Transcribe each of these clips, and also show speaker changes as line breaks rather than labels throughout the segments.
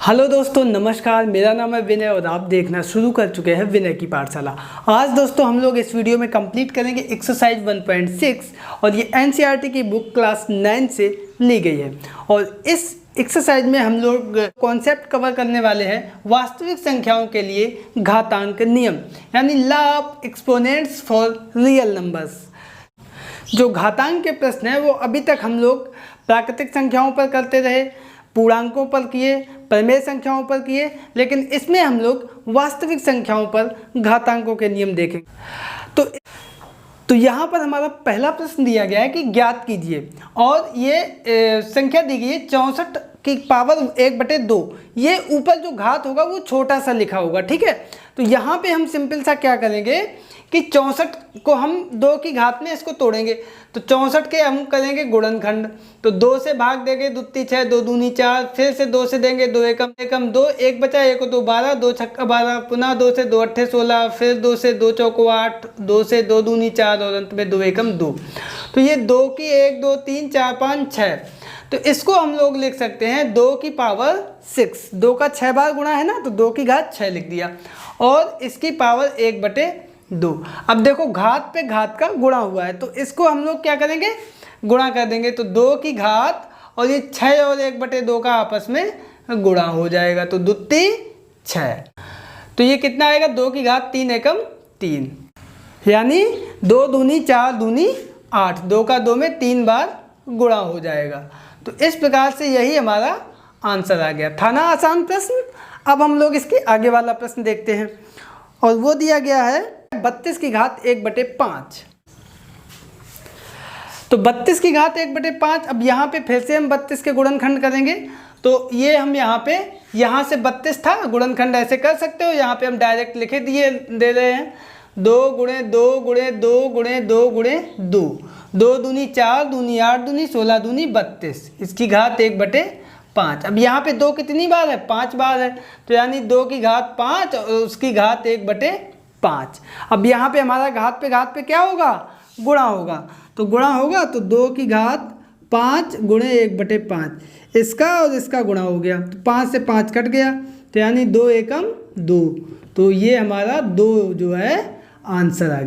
Hello दोस्तों, नमस्कार। मेरा नाम है विनय और आप देखना शुरू कर चुके हैं विनय की पाठशाला। आज दोस्तों हम लोग इस वीडियो में कंप्लीट करेंगे एक्सरसाइज 1.6 और ये एनसीईआरटी की बुक क्लास 9 से ली गई है। और इस एक्सरसाइज में हम लोग कॉन्सेप्ट कवर करने वाले हैं वास्तविक संख्याओं के लिए घातांक नियम, यानी law of exponents for real numbers. जो घातांक के प्रश्न हैं वो अभी तक हम लोग प्राकृतिक संख्याओं पर करते रहे, पूर्णांकों पर किए, परिमेय संख्याओं पर किए, लेकिन इसमें हम लोग वास्तविक संख्याओं पर घातांकों के नियम देखेंगे। तो यहाँ पर हमारा पहला प्रश्न दिया गया है कि ज्ञात कीजिए, और ये संख्या दी गई है 64 की पावर 1/2। ये ऊपर जो घात होगा वो छोटा सा लिखा होगा, ठीक है। तो यहाँ पे हम सिंपल सा क्या करेंगे कि 64 को हम 2 की घात में इसको तोड़ेंगे। तो 64 के हम करेंगे गुणनखंड। तो 2 से भाग देंगे, 2 × 6 2 दूनी 4, फिर से 2 से देंगे, 2 एकम 2, 1 बचा, 1 2 12, 2 छक्का 12, पुनः 2 से 2 8 16, फिर 2 से 2 चौको 8, 2 से 2 दूनी 4 और अंत में 2 एकम 2। तो ये 2 की 1 2 3 4 5 6। तो इसको हम लोग लिख सकते हैं 2 की पावर 6। 2 का 6 बार गुणा है ना, तो 2 की घात 6 लिख दिया, और इसकी पावर 1/2। अब देखो घात पे घात का गुणा हुआ है, तो इसको हम लोग क्या करेंगे, गुणा कर देंगे। तो 2 की घात और ये 6 और 1/2 का आपस में गुणा हो जाएगा, तो 2 × 6। तो ये कितना आएगा, 2 की घात 3 एकम 3, यानी 2 दूनी 4 दूनी 8, 2 का 2 में 3 बार गुणा हो जाएगा। तो इस प्रकार से यही हमारा आंसर आ गया। था ना आसान प्रश्न। अब हम लोग इसके आगे वाला प्रश्न देखते हैं, और वो दिया गया है 32 की घात 1/5। तो 32 की घात 1/5। अब यहाँ पे फिर से हम 32 के गुणनखंड करेंगे। तो ये हम यहाँ से 32 था, गुणनखंड ऐसे कर सकते हो, यहाँ पे हम डायरेक्ट लिखे दे रहे हैं 2 × 2 × 2 × 2 × 2, 2 दूनी 4 दूनी 8 दूनी 16 दूनी 32, इसकी घात 1/5। अब यहाँ पे 2 कितनी बार है, 5 बार है, तो यानी 2 की घात 5 और उसकी घात 1/5। अब यहाँ पे हमारा घात पे क्या होगा, गुणा होगा। तो गुणा होगा तो 2 की घात 5 × 1/5, इसका और इसका गुणा हो गया, तो 5 से 5 कट गया, तो यानी 2 एकम 2। तो ये हमारा 2 जो है आंसर आ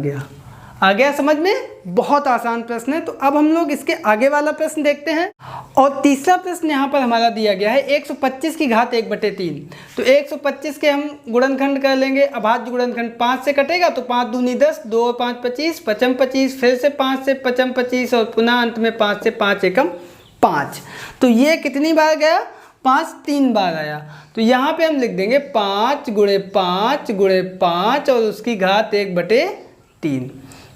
गया समझ में। बहुत आसान प्रश्न है। तो अब हम लोग इसके आगे वाला प्रश्न देखते हैं, और तीसरा प्रश्न यहाँ पर हमारा दिया गया है 125 की घात 1/3। तो 125 के हम गुणनखंड कर लेंगे। अभाज्य गुणनखंड 5 से कटेगा, तो 5 दूनी 10, 2 और 5 25, 55 25, फिर से 5 से 55 25, और पुनः अंत में 5 से 5 एकम 5। तो ये कितनी बार गया, 5 3 बार आया। तो यहाँ पे हम लिख देंगे 5 × 5 × 5 और उसकी घात 1/3।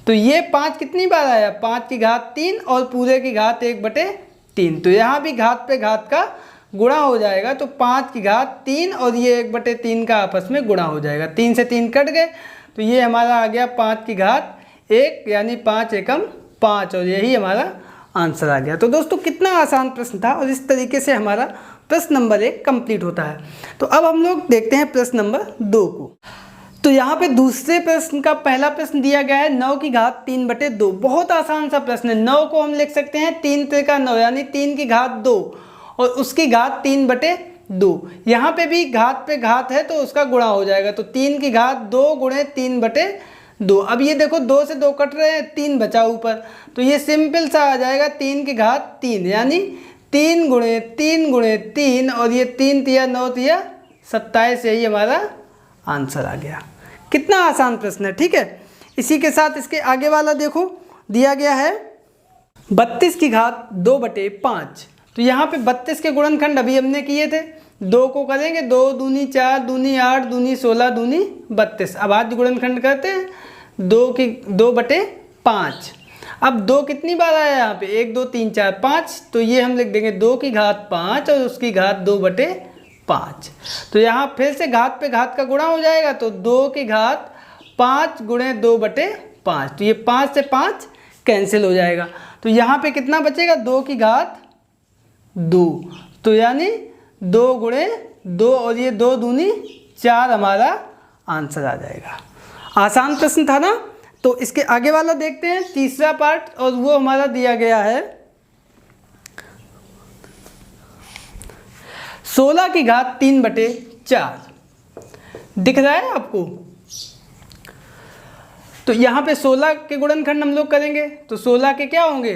तो ये 5 कितनी बार आया, 5 की घात 3 और पूरे की घात 1/3। तो यहाँ भी घात पे घात का गुणा हो जाएगा, तो 5 की घात 3 और ये 1/3 का आपस में गुणा हो जाएगा, 3 से 3 कट गए, तो ये हमारा आ गया 5 की घात 1, यानी 5 एकम 5, और यही हमारा आंसर आ गया। तो दोस्तों कितना आसान प्रश्न था, और इस तरीके से हमारा प्रश्न नंबर 1 कंप्लीट होता है। तो अब हम लोग देखते हैं प्रश्न नंबर 2 को। तो यहाँ पे दूसरे प्रश्न का पहला प्रश्न दिया गया है 9 की घात 3/2। बहुत आसान सा प्रश्न है। 9 को हम लिख सकते हैं 3 × 9, यानी 3 की घात 2 और उसकी घात 3/2। यहाँ पे भी घात पे घात है, तो उसका गुणा हो जाएगा, तो 3 की घात 2 × 3/2। अब ये देखो 2 से 2 कट रहे हैं, 3 बचा ऊपर, तो ये सिंपल सा आ जाएगा 3 की घात 3, यानी 3 × 3 × 3, और ये 3 × 9 × 27, यही हमारा आंसर आ गया। कितना आसान प्रश्न है, ठीक है। इसी के साथ इसके आगे वाला देखो, दिया गया है 32 की घात 2/5। तो यहाँ पे 32 के गुणनखंड अभी हमने किए थे, 2 को करेंगे, 2 दूनी 4 दूनी 8 दूनी 16 दूनी 32। अब आज गुणनखंड करते हैं 2/5। अब 2 कितनी बार आया यहाँ पे, 1 2 3 4 5, तो ये हम लिख देंगे 2 की घात 5 और उसकी घात 2/5। तो यहाँ फिर से घात पे घात का गुणा हो जाएगा, तो 2 की घात 5 × 2/5। तो ये 5 से 5 कैंसिल हो जाएगा, तो यहाँ पे कितना बचेगा, 2 की घात 2, तो यानी 2 × 2 और ये 2 दूनी 4 हमारा आंसर आ जाएगा। आसान प्रश्न था ना। तो इसके आगे वाला देखते हैं तीसरा पार्ट, और वो हमारा दिया गया है 16 की घात 3/4 दिख रहा है आपको। तो यहाँ पे 16 के गुणनखंड हम लोग करेंगे तो 16 के क्या होंगे,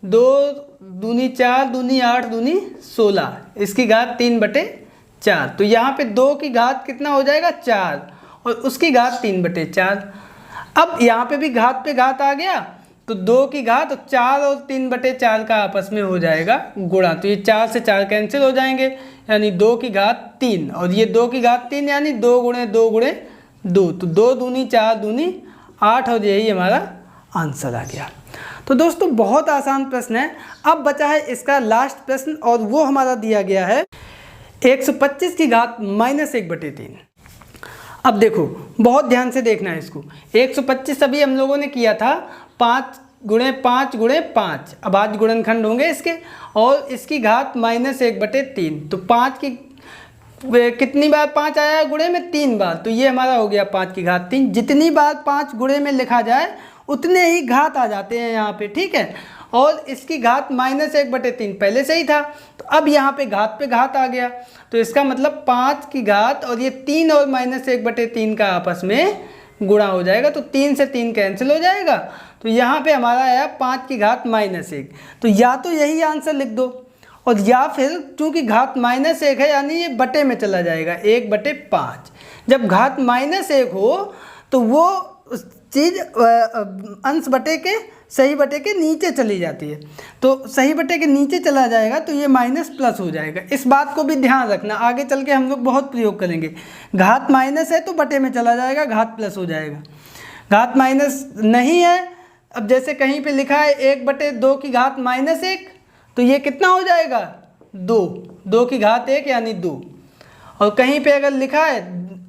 2 दूनी 4 दूनी 8 दूनी 16, इसकी घात 3/4। तो यहाँ पे 2 की घात कितना हो जाएगा 4 और उसकी घात 3/4। अब यहाँ पे भी घात पे घात आ गया तो 2 की घात और 4 और 3/4 का आपस में हो जाएगा गुणा, तो ये 4 से 4 कैंसिल हो जाएंगे, यानी 2 की घात 3 और ये 2 की घात 3 यानी 2 गुणे 2 गुणे 2, तो 2 दूनी 4 दूनी 8 और यही हमारा आंसर आ गया। तो दोस्तों बहुत आसान प्रश्न है। अब बचा है इसका लास्ट प्रश्न और वो हमारा दिया गया है 125 की घात -1/3। अब देखो बहुत ध्यान से देखना है इसको। 125 अभी हम लोगों ने किया था 5 गुणे 5 गुणे 5 अभाज्य गुणनखंड होंगे इसके, और इसकी घात -1/3। तो 5 की कितनी बार 5 आया है गुणे में, 3 बार, तो ये हमारा हो गया 5 की घात 3। जितनी बार 5 गुणे में लिखा जाए उतने ही घात आ जाते हैं यहाँ पे, ठीक है। और इसकी घात -1/3 पहले से ही था, तो अब यहाँ पे घात आ गया, तो इसका मतलब 5 की घात और ये 3 और -1/3 का आपस में गुणा हो जाएगा, तो 3 से 3 कैंसिल हो जाएगा। तो यहाँ पे हमारा आया 5 की घात -1। तो या तो यही आंसर लिख दो और या फिर चूंकि घात -1 है यानी ये बटे में चला जाएगा 1/5। जब घात -1 हो तो वो चीज़ अंश बटे के सही बटे के नीचे चली जाती है, तो सही बटे के नीचे चला जाएगा तो ये माइनस प्लस हो जाएगा। इस बात को भी ध्यान रखना, आगे चल के हम लोग बहुत प्रयोग करेंगे। घात माइनस है तो बटे में चला जाएगा, घात प्लस हो जाएगा। घात माइनस नहीं है, अब जैसे कहीं पे लिखा है 1/2 की घात -1, तो ये कितना हो जाएगा 2 की घात 1 यानी 2। और कहीं पे अगर लिखा है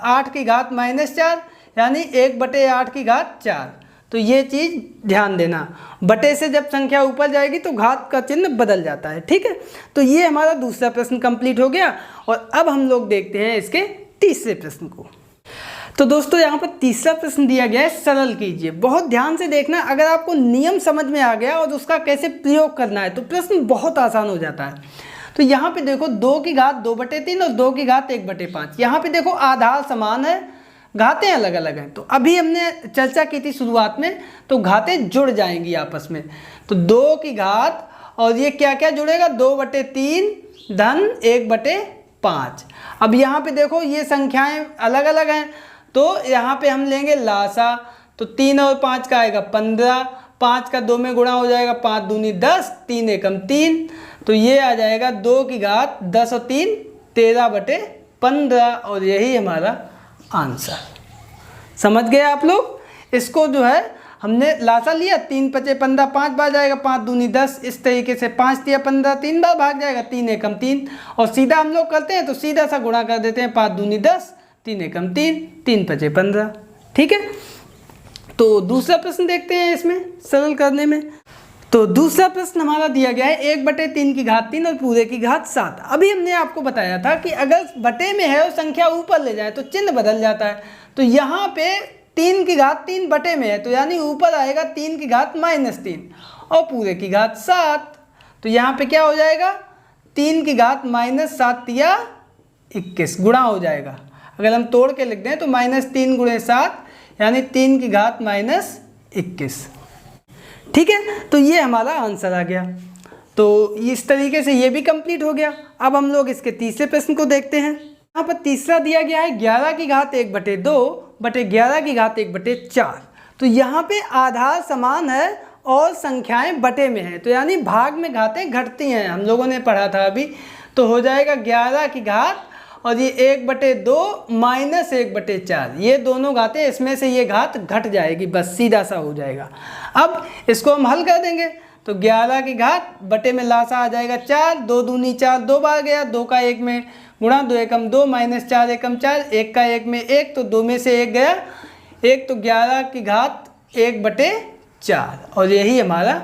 8 की घात -4 यानी 1/8 की घात 4। तो ये चीज़ ध्यान देना, बटे से जब संख्या ऊपर जाएगी तो घात का चिन्ह बदल जाता है, ठीक है। तो ये हमारा दूसरा प्रश्न कंप्लीट हो गया और अब हम लोग देखते हैं इसके तीसरे प्रश्न को। तो दोस्तों यहाँ पर तीसरा प्रश्न दिया गया है, सरल कीजिए। बहुत ध्यान से देखना, अगर आपको नियम समझ में आ गया और उसका कैसे प्रयोग करना है तो प्रश्न बहुत आसान हो जाता है। तो यहाँ पे देखो 2 की घात 2/3 और 2 की घात 1/5। यहाँ पे देखो आधार समान है, घातें अलग अलग हैं। तो अभी हमने चर्चा की थी शुरुआत में, तो घातें जुड़ जाएंगी आपस में। तो 2 की घात और ये क्या क्या जुड़ेगा, 2/3 धन 1/5। अब यहाँ पे देखो ये संख्याएं अलग अलग हैं, तो यहाँ पे हम लेंगे लासा, तो 3 और 5 का आएगा 15, 5 का 2 में गुणा हो जाएगा, 5 दूनी 10, 3 एकम 3, तो ये आ जाएगा 2 की घात 10 और 3 13/15 और यही हमारा आंसर। समझ गए आप लोग। इसको जो है हमने लासा लिया, 3 × 5 = 15, 5 बार जाएगा, 5 दूनी 10, इस तरीके से 5 × 15 3 बार भाग जाएगा, 3 एकम 3, और सीधा हम लोग करते हैं तो सीधा सा गुणा कर देते हैं, 5 दूनी 10, 3 एकम 3, 3 × 5 = 15, ठीक है। तो दूसरा प्रश्न देखते हैं इसमें सरल करने में। तो दूसरा प्रश्न हमारा दिया गया है 1/3 की घात 3 और पूरे की घात 7। अभी हमने आपको बताया था कि अगर बटे में है और संख्या ऊपर ले जाए तो चिन्ह बदल जाता है। तो यहाँ पे 3 की घात 3 बटे में है, तो यानी ऊपर आएगा 3 की घात -3 और पूरे की घात 7। तो यहाँ पे क्या हो जाएगा, 3 की घात -7 या 21 गुणा हो जाएगा। अगर हम तोड़ के लिख दें तो -3 × 7 यानी 3 की घात -21, ठीक है। तो ये हमारा आंसर आ गया। तो इस तरीके से ये भी कंप्लीट हो गया। अब हम लोग इसके तीसरे प्रश्न को देखते हैं। यहाँ पर तीसरा दिया गया है 11 की घात 1/2 बटे 11 की घात 1/4। तो यहाँ पे आधार समान है और संख्याएं बटे में है, तो यानी भाग में घातें घटती हैं, हम लोगों ने पढ़ा था अभी। तो हो जाएगा 11 की घात और ये 1/2 - 1/4, ये दोनों घातें, इसमें से ये घात घट जाएगी, बस सीधा सा हो जाएगा। अब इसको हम हल कर देंगे तो 11 की घात बटे में लासा आ जाएगा 4, 2 दूनी 4, 2 बार गया, 2 का 1 में गुणा, 2 एकम 2 -4 एकम 4, 1 का 1 में 1, तो 2 में से 1 गया 1, तो 11 की घात 1/4 और यही हमारा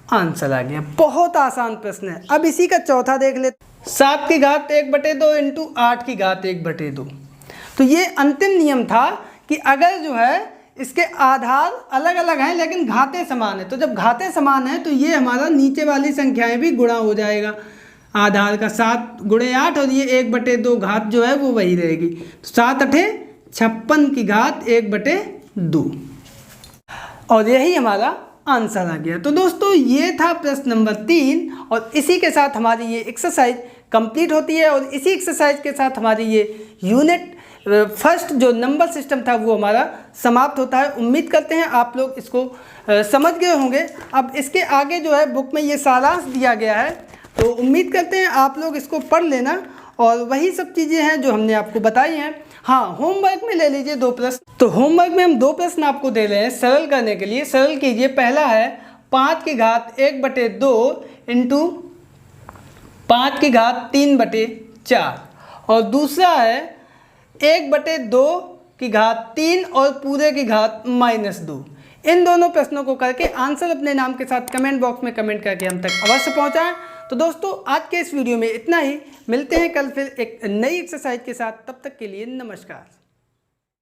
आंसर आ गया। बहुत आसान प्रश्न है। अब इसी का चौथा देख लेते, 7 की घात 1/2 × 8 की घात 1/2। तो ये अंतिम नियम था कि अगर जो है इसके आधार अलग अलग हैं लेकिन घातें समान है, तो जब घातें समान हैं तो ये हमारा नीचे वाली संख्याएं भी गुणा हो जाएगा। आधार का 7 गुणे 8 और ये 1/2 घात जो है वो वही रहेगी। तो 7 8 56 की घात 1/2 और यही हमारा आंसर आ गया। तो दोस्तों ये था प्रश्न नंबर 3 और इसी के साथ हमारी ये एक्सरसाइज कंप्लीट होती है और इसी एक्सरसाइज के साथ हमारी ये यूनिट फर्स्ट जो नंबर सिस्टम था वो हमारा समाप्त होता है। उम्मीद करते हैं आप लोग इसको समझ गए होंगे। अब इसके आगे जो है बुक में ये सारांश दिया गया है, तो उम्मीद करते हैं आप लोग इसको पढ़ लेना और वही सब चीज़ें हैं जो हमने आपको बताई हैं। हाँ, होमवर्क में ले लीजिए 2 प्रश्न। तो होमवर्क में हम 2 प्रश्न आपको दे रहे हैं सरल करने के लिए। सरल कीजिए। पहला है 5 की घात 1/2 इंटू 5 की घात 3/4 और दूसरा है 1/2 की घात 3 और पूरे की घात -2। इन दोनों प्रश्नों को करके आंसर अपने नाम के साथ कमेंट बॉक्स में कमेंट करके हम तक अवश्य पहुंचाएं। तो दोस्तों आज के इस वीडियो में इतना ही। मिलते हैं कल फिर एक नई एक्सरसाइज के साथ। तब तक के लिए नमस्कार।